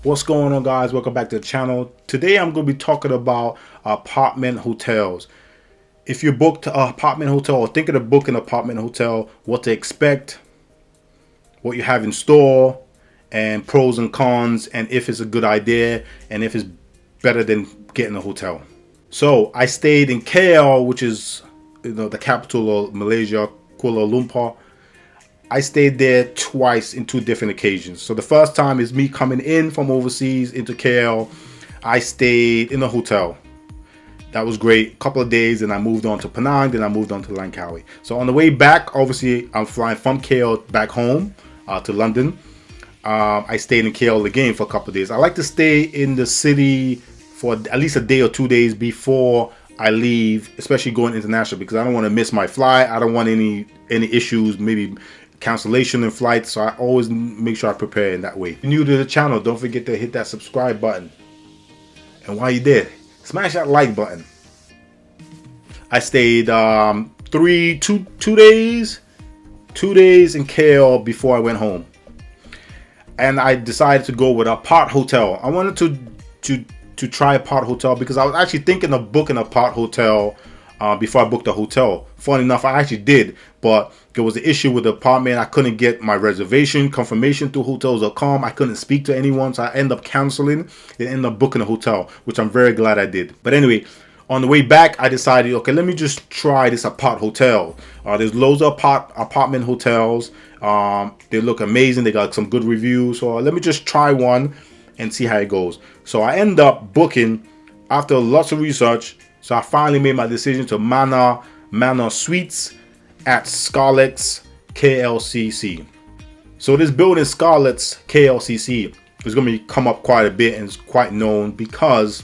What's going on, guys? Welcome back to the channel. Today I'm going to be talking about apartment hotels. If you booked an apartment hotel or thinking of booking an apartment hotel, what to expect, what you have in store, and pros and cons, and if it's a good idea and if it's better than getting a hotel. So I stayed in KL, which is the capital of Malaysia, Kuala Lumpur. I stayed there twice in two different occasions. So the first time is me coming in from overseas into KL. I stayed in a hotel. That was great. A couple of days, and I moved on to Penang, then I moved on to Langkawi. So on the way back, obviously I'm flying from KL back home to London. I stayed in KL again for a couple of days. I like to stay in the city for at least a day or 2 days before I leave, especially going international, because I don't want to miss my flight. I don't want any issues, maybe cancellation in flights. So I always make sure I prepare in that way. If you're new to the channel, don't forget to hit that subscribe button. And while you're there, smash that like button. I stayed 2 days in KL before I went home. And I decided to go with a part hotel. I wanted to try a part hotel because I was actually thinking of booking a part hotel before I booked the hotel. Funny enough, I actually did, but there was an issue with the apartment. I couldn't get my reservation confirmation through hotels.com. I couldn't speak to anyone, so I ended up canceling and ended up booking a hotel, which I'm very glad I did. But anyway, on the way back, I decided, okay, let me just try this apart hotel. There's loads of apartment hotels. They look amazing. They got some good reviews. So let me just try one and see how it goes. So I end up booking after lots of research. So I finally made my decision to Manor Suites at Scarletz KLCC. So this building, Scarletz KLCC, is going to come up quite a bit and is quite known because,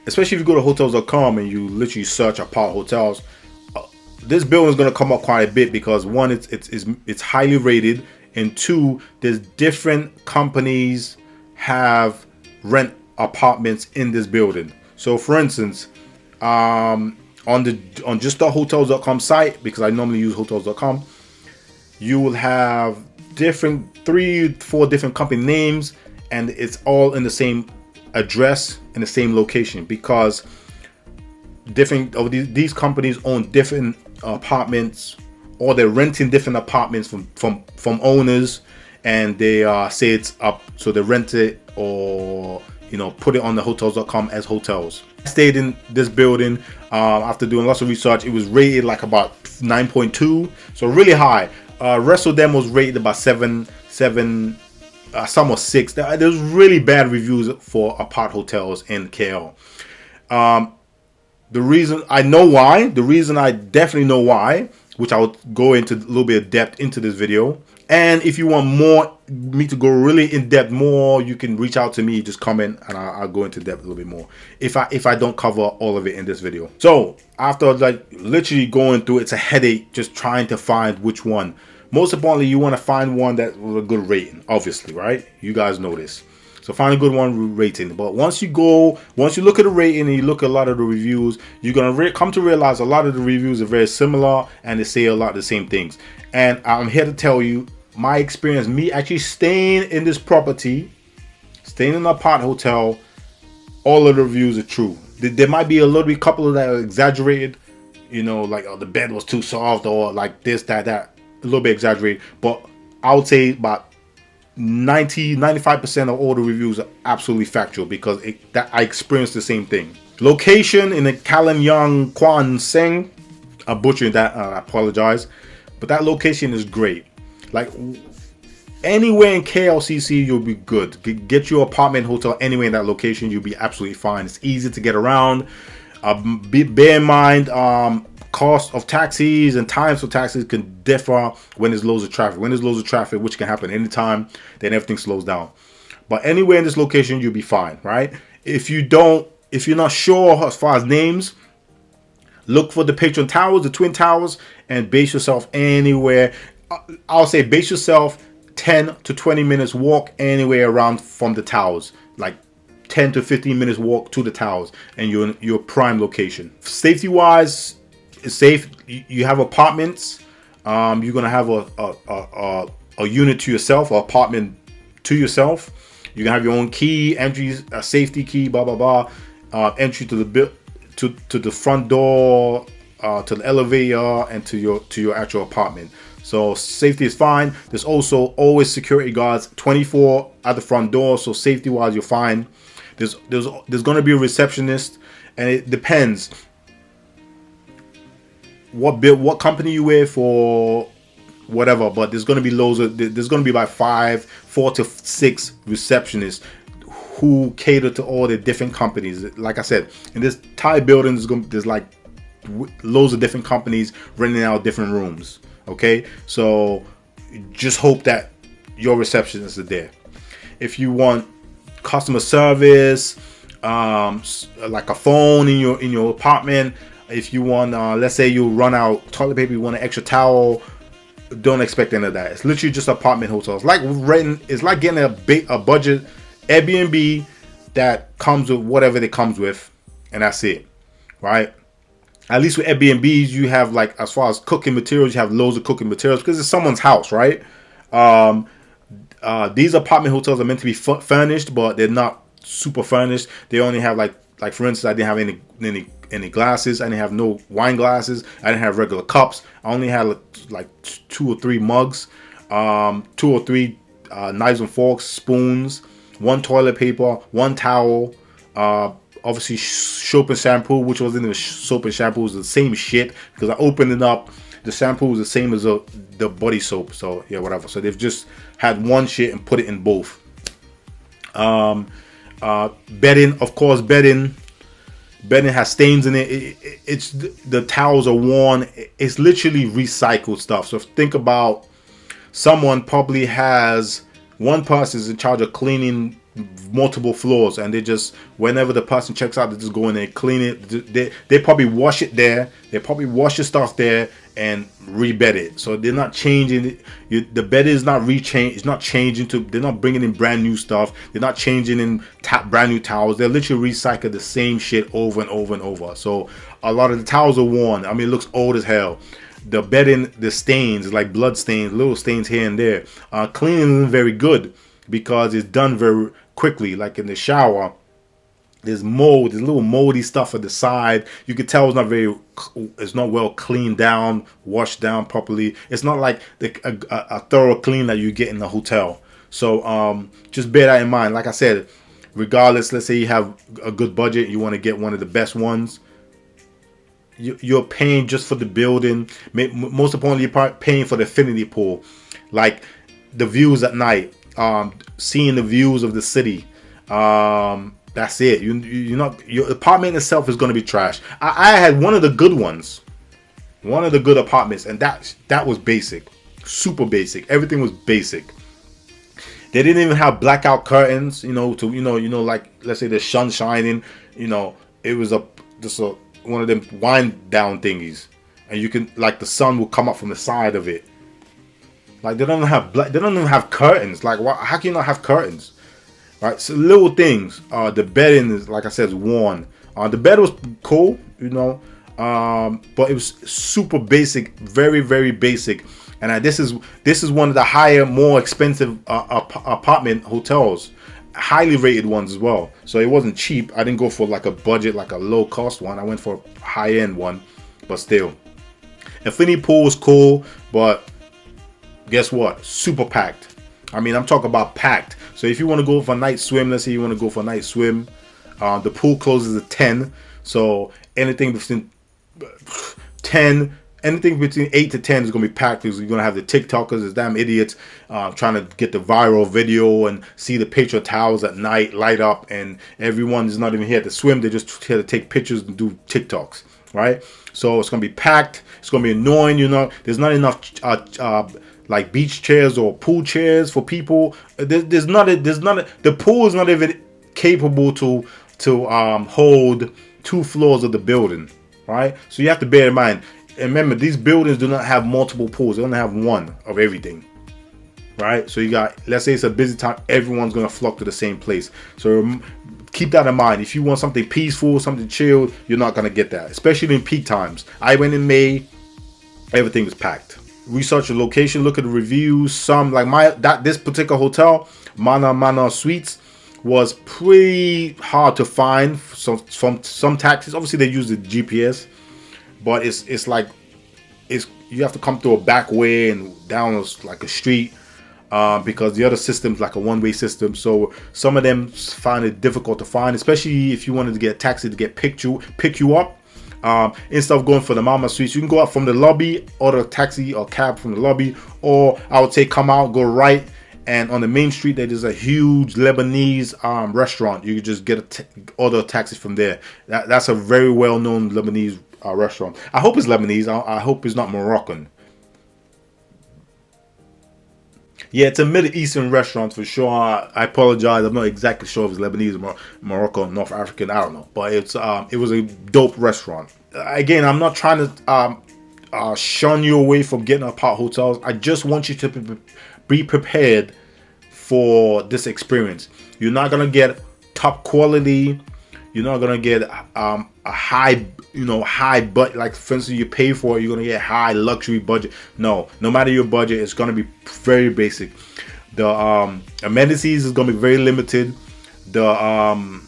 especially if you go to hotels.com and you literally search apart hotels, this building is going to come up quite a bit because one, it's highly rated, and two, there's different companies have rent apartments in this building. So for instance, on just the hotels.com site, because I normally use hotels.com, you will have 3-4 different company names, and it's all in the same address in the same location, because different of these companies own different apartments, or they're renting different apartments from owners, and they say it's up, so they rent it or put it on the hotels.com as hotels. I stayed in this building after doing lots of research. It was rated like about 9.2, so really high. Rest of them was rated about 7, some was 6. There's really bad reviews for apart hotels in KL. The reason I definitely know why, which I will go into a little bit of depth into this video. And if you want me to go really in depth more, you can reach out to me, just comment, and I'll go into depth a little bit more if I don't cover all of it in this video. So after like literally going through, it's a headache just trying to find which one. Most importantly, you want to find one that was a good rating, obviously, right? You guys know this. So find a good one rating. But once you look at the rating and you look at a lot of the reviews, you're gonna come to realize a lot of the reviews are very similar and they say a lot of the same things. And I'm here to tell you my experience, me actually staying in this property, staying in a apart hotel. All of the reviews are true. There might be a couple of that are exaggerated, like, oh, the bed was too soft, or like this, that, a little bit exaggerated. But I would say about 90-95% of all the reviews are absolutely factual, because I experienced the same thing. Location in the Kalan Kwan Seng, I'm butchering that, I apologize, but that location is great. Like anywhere in KLCC, you'll be good. Get your apartment hotel anywhere in that location, you'll be absolutely fine. It's easy to get around. Bear in mind, cost of taxis and times for taxis can differ when there's loads of traffic. When there's loads of traffic, which can happen anytime, then everything slows down. But anywhere in this location, you'll be fine, right? If you're not sure as far as names, look for the Patron Towers, the Twin Towers, and base yourself anywhere. I'll say base yourself 10 to 20 minutes walk anywhere around from the towers, like 10 to 15 minutes walk to the towers, and you're in your prime location. Safety wise, it's safe. You have apartments. You're gonna have a unit to yourself, or apartment to yourself. You can have your own key, entry, safety key, blah blah blah. Entry to the to the front door, to the elevator, and to your actual apartment. So safety is fine. There's also always security guards 24 at the front door. So safety wise, you're fine. There's going to be a receptionist, and it depends what company you with or whatever. But there's going to be there's going to be like 4 to 6 receptionists who cater to all the different companies. Like I said, in this Thai building, there's like loads of different companies renting out different rooms. Okay, so just hope that your receptionists are there. If you want customer service, like a phone in your apartment, if you want, let's say you run out toilet paper, you want an extra towel, don't expect any of that. It's literally just apartment hotels. It's like getting a budget Airbnb that comes with whatever it comes with, and that's it, right? At least with Airbnbs, you have, like, as far as cooking materials, you have loads of cooking materials because it's someone's house, right? These apartment hotels are meant to be furnished, but they're not super furnished. They only have like for instance, I didn't have any glasses. I didn't have no wine glasses. I didn't have regular cups. I only had like 2 or 3 mugs, 2 or 3 knives and forks, spoons, 1 toilet paper, 1 towel. Obviously soap and shampoo, which wasn't even soap and shampoo, was the same shit because I opened it up. The shampoo was the same as the body soap. So yeah, whatever. So they've just had one shit and put it in both. Bedding, of course, bedding has stains in it. It's the towels are worn. It's literally recycled stuff. So think about someone probably has one person is in charge of cleaning multiple floors, and they just, whenever the person checks out, they just go in there, clean it. They probably wash it there. They probably wash the stuff there and rebed it. So they're not changing it. The bed is not it's not changing to. They're not bringing in brand new stuff. They're not changing in brand new towels. They're literally recycle the same shit over and over and over. So a lot of the towels are worn. I mean, it looks old as hell. The bedding, the stains, like blood stains, little stains here and there. Cleaning isn't very good because it's done very quickly. Like in the shower, there's mold, there's little moldy stuff at the side. You can tell it's not well cleaned down, washed down properly. It's not like a thorough clean that you get in the hotel. So just bear that in mind. Like I said, regardless, let's say you have a good budget, you want to get one of the best ones. You're paying just for the building. Most importantly, you're paying for the infinity pool, like the views at night, seeing the views of the city. That's it. You're not, your apartment itself is going to be trash. I had one of the good ones, one of the good apartments, and that was basic, super basic. Everything was basic. They didn't even have blackout curtains, like, let's say the sun shining, it was just one of them wind down thingies, and you can, like, the sun will come up from the side of it. Like, they don't even have curtains. Like, how can you not have curtains? Right, so little things. The bedding is, like I said, is worn. The bed was cool, but it was super basic, very, very basic. And this is one of the higher, more expensive apartment hotels, highly rated ones as well. So it wasn't cheap. I didn't go for like a budget, like a low cost one. I went for a high end one, but still, infinity pool was cool, but guess what? Super packed. I mean, I'm talking about packed. So if you want to go for a night swim, let's say you want to go for a night swim, the pool closes at 10. So anything between 8 to 10 is going to be packed because you're going to have the TikTokers, the damn idiots, trying to get the viral video and see the picture towels at night light up, and everyone is not even here to swim. They're just here to take pictures and do TikToks, right? So it's going to be packed. It's going to be annoying, There's not enough like beach chairs or pool chairs for people. The pool is not even capable to hold 2 floors of the building, right? So you have to bear in mind. And remember, these buildings do not have multiple pools. They only have one of everything, right? So you got, let's say it's a busy time, everyone's gonna flock to the same place. So keep that in mind. If you want something peaceful, something chilled, you're not gonna get that, especially in peak times. I went in May, everything was packed. Research the location, look at the reviews. Some, like this particular hotel Mana Suites was pretty hard to find from some taxis. Obviously they use the GPS, but it's like you have to come through a back way and down like a street, because the other system's like a one-way system. So some of them find it difficult to find, especially if you wanted to get a taxi to pick you up. Instead of going for the Mama Suites, you can go out from the lobby, order a taxi or cab from the lobby, or I would say come out, go right, and on the main street there is a huge Lebanese restaurant. You can just order a taxi from there. That's a very well-known Lebanese restaurant. I hope it's Lebanese. I hope it's not Moroccan. Yeah, it's a Middle Eastern restaurant for sure. I apologize. I'm not exactly sure if it's Lebanese, or Moroccan, North African. I don't know, but it was a dope restaurant. Again, I'm not trying to shun you away from getting apart hotels. I just want you to be prepared for this experience. You're not gonna get top quality. You're not gonna get a high budget. Like for instance, you pay for it, you're gonna get high luxury budget. No matter your budget, it's gonna be very basic. The amenities is gonna be very limited. The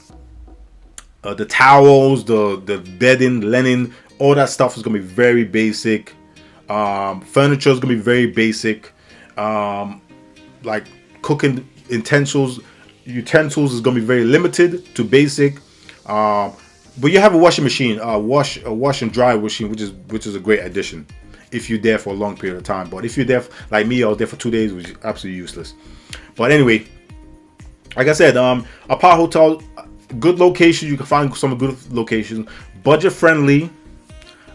towels, the bedding, linen, all that stuff is gonna be very basic. Furniture is gonna be very basic. Like cooking utensils is gonna be very limited to basic. But you have a washing machine, a wash and dry machine, which is a great addition if you're there for a long period of time. But if you're there like me, I was there for 2 days, which is absolutely useless. But anyway, like I said, apart hotel, good location. You can find some good locations, budget friendly.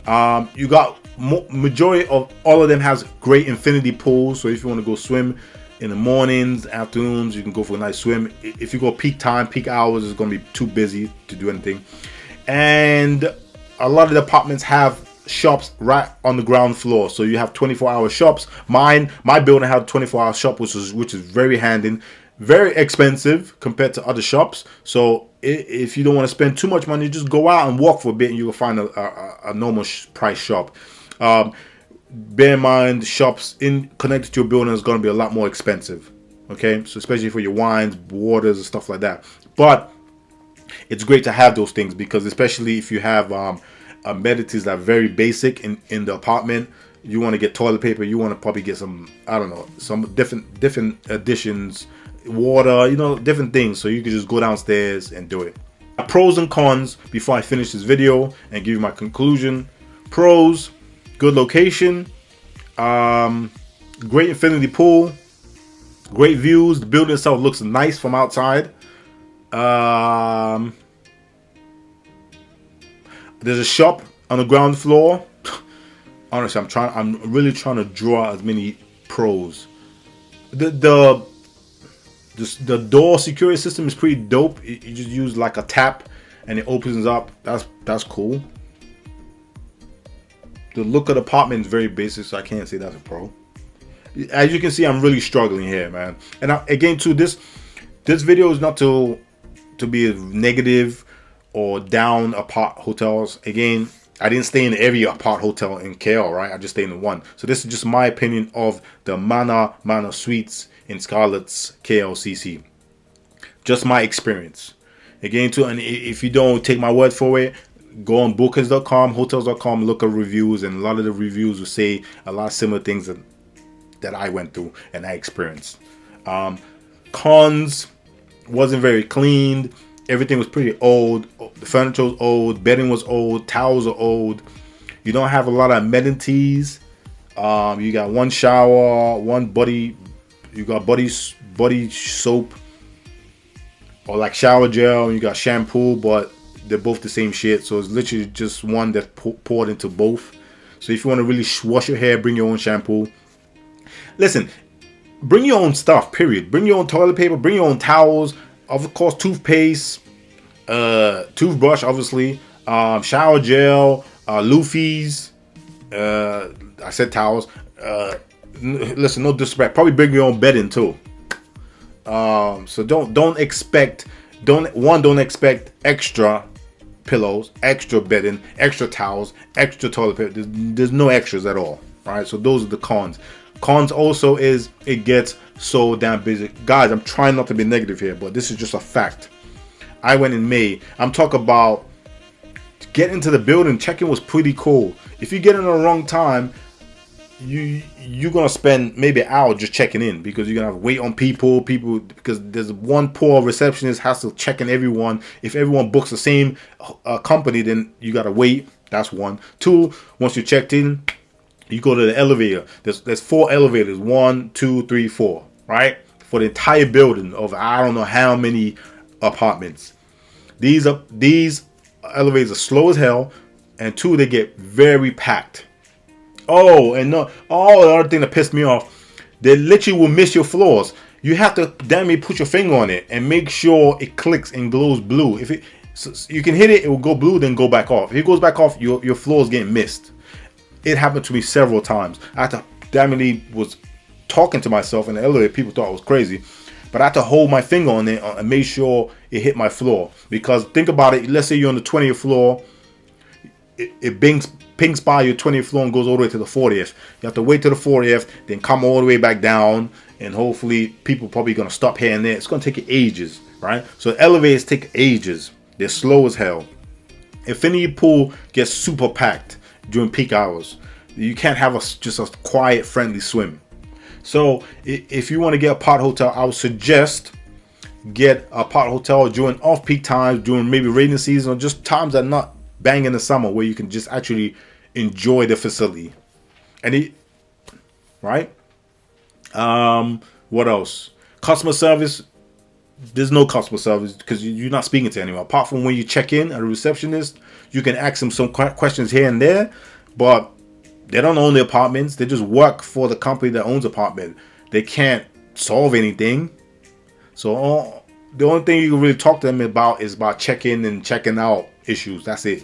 You got majority of all of them has great infinity pools. So if you want to go swim in the mornings, afternoons, you can go for a nice swim. If you go peak hours, it's going to be too busy to do anything. And a lot of the apartments have shops right on the ground floor, so you have 24-hour shops. My building had a 24-hour shop, which is very handy. Very expensive compared to other shops. So if you don't want to spend too much money, just go out and walk for a bit, and you will find a normal price shop. Bear in mind, shops connected to your building is going to be a lot more expensive. Okay, so especially for your wines, waters, and stuff like that. But it's great to have those things, because especially if you have amenities that are very basic in the apartment, you want to get toilet paper, you want to probably get some, I don't know, some different additions, water, different things, so you can just go downstairs and do it. Pros and cons before I finish this video and give you my conclusion. Pros: good location, great infinity pool, great views. The building itself looks nice from outside. There's a shop on the ground floor. Honestly, I'm really trying to draw as many pros. The door security system is pretty dope. You just use like a tap and it opens up. That's cool. The look of the apartment is very basic, so I can't say that's a pro. As you can see, I'm really struggling here, man. And again, too, this video is not to be negative or down apart hotels. Again, I didn't stay in every apart hotel in KL, right? I just stayed in one. So this is just my opinion of the Mana Suites in Scarletz KLCC. Just my experience. Again, too, and if you don't take my word for it, go on bookings.com, hotels.com, look at reviews, and a lot of the reviews will say a lot of similar things that I went through and I experienced. Cons: wasn't very cleaned. Everything was pretty old. The furniture was old. Bedding was old. Towels are old. You don't have a lot of amenities. You got one shower, one body. You got body soap or like shower gel. And you got shampoo, but they're both the same shit. So it's literally just one that's poured into both. So if you want to really wash your hair, bring your own shampoo. Listen, bring your own stuff, period. Bring your own toilet paper, bring your own towels, of course, toothpaste, toothbrush, obviously, shower gel, loofahs. I said towels. Listen, no disrespect. Probably bring your own bedding too. So don't expect extra pillows, extra bedding, extra towels, extra toilet paper. There's no extras at all. Right? So those are the cons. Cons also is it gets so damn busy. Guys, I'm trying not to be negative here, but this is just a fact. I went in May. I'm talking about getting into the building. Check-in was pretty cool. If you get in the wrong time, you're gonna spend maybe an hour just checking in, because you're gonna have to wait on people because there's one poor receptionist has to check in everyone. If everyone books the same company, then you gotta wait. That's one. Two, once you checked in, you go to the elevator. There's 4 elevators, 1, 2, 3, 4, right, for the entire building of I don't know how many apartments. These elevators are slow as hell, and 2, they get very packed. Oh, and no, the other thing that pissed me off, they literally will miss your floors. You have to damn me put your finger on it and make sure it clicks and glows blue. If it, so you can hit it, it will go blue, then go back off. If it goes back off, your floor's getting missed. It happened to me several times. I had to damn was talking to myself in the elevator. People thought I was crazy, but I had to hold my finger on it and make sure it hit my floor. Because think about it. Let's say you're on the 20th floor. It pings by your 20th floor and goes all the way to the 40th. You have to wait to the 40th, then come all the way back down, and hopefully people probably gonna stop here and there. It's gonna take you ages, right? So elevators take ages. They're slow as hell. Infinity pool gets super packed during peak hours. You can't have just a quiet, friendly swim. So if you want to get a pod hotel, I would suggest get a pod hotel during off-peak times, during maybe rainy season, or just times that are not bang in the summer, where you can just actually enjoy the facility. And right? What else? Customer service. There's no customer service because you're not speaking to anyone. Apart from when you check in at a receptionist, you can ask them some questions here and there, but they don't own the apartments. They just work for the company that owns the apartment. They can't solve anything. So the only thing you can really talk to them about is about check-in and checking out issues. That's it.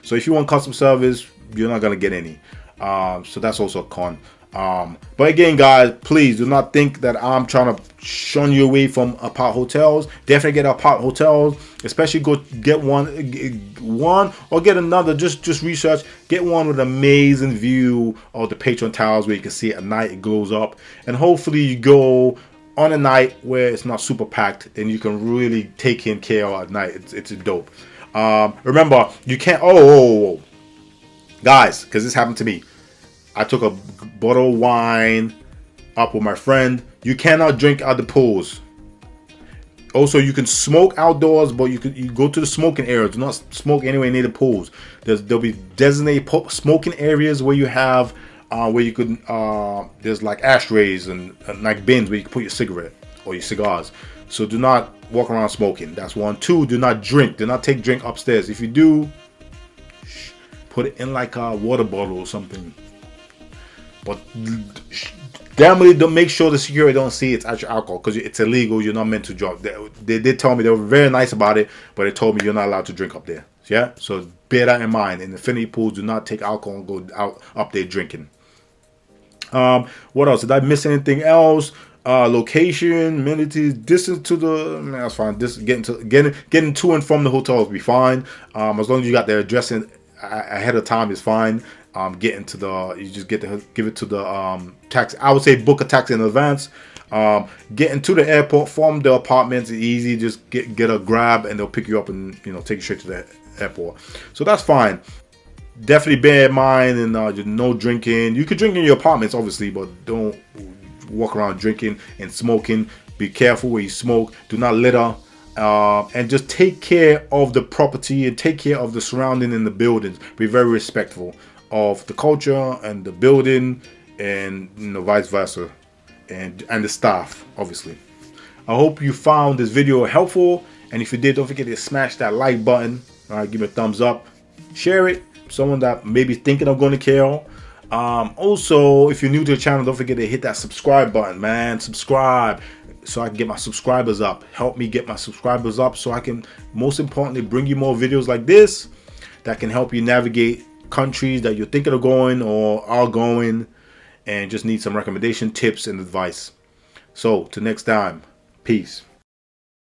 So if you want customer service, you're not going to get any. So that's also a con. But again, guys, please do not think that I'm trying to shun you away from apart hotels. Definitely get apart hotels, especially go get one or get another. Just research. Get one with an amazing view of the Patron Towers where you can see it at night. It glows up, and hopefully you go on a night where it's not super packed and you can really take in care at night. It's dope. Remember, you can't. Guys, because this happened to me. I took a bottle of wine up with my friend. You cannot drink at the pools. Also, you can smoke outdoors, but you go to the smoking area. Do not smoke anywhere near the pools. There'll be designated smoking areas where you have where you could there's like ashtrays and like bins where you can put your cigarette or your cigars. So do not walk around smoking. That's one. 2, do not drink. Do not take drink upstairs. If you do, put it in like a water bottle or something. But definitely don't make sure the security don't see it's actual alcohol, because it's illegal. You're not meant to drink. They did tell me, they were very nice about it, but they told me you're not allowed to drink up there. Yeah, so bear that in mind. In infinity pools, do not take alcohol and go out up there drinking. What else? Did I miss anything else? Location, amenities, distance to the. That's fine. Getting to and from the hotel will be fine. As long as you got their address in ahead of time is fine. Getting to the, you just give it to the taxi. I would say book a taxi in advance. Getting to the airport from the apartments is easy. Just get a grab and they'll pick you up and take you straight to the airport. So that's fine. Definitely bear in mind, and no drinking. You can drink in your apartments, obviously, but don't walk around drinking and smoking. Be careful where you smoke. Do not litter. And just take care of the property and take care of the surrounding and the buildings. Be very respectful of the culture and the building, and vice versa, and the staff, obviously. I hope you found this video helpful, and if you did, don't forget to smash that like button. Give it a thumbs up, share it. Someone that may be thinking of going to KL. Also, if you're new to the channel, don't forget to hit that subscribe button, man. Subscribe so I can get my subscribers up. Help me get my subscribers up so I can, most importantly, bring you more videos like this that can help you navigate countries that you're thinking of going or are going, and just need some recommendation, tips, and advice. So till next time, peace.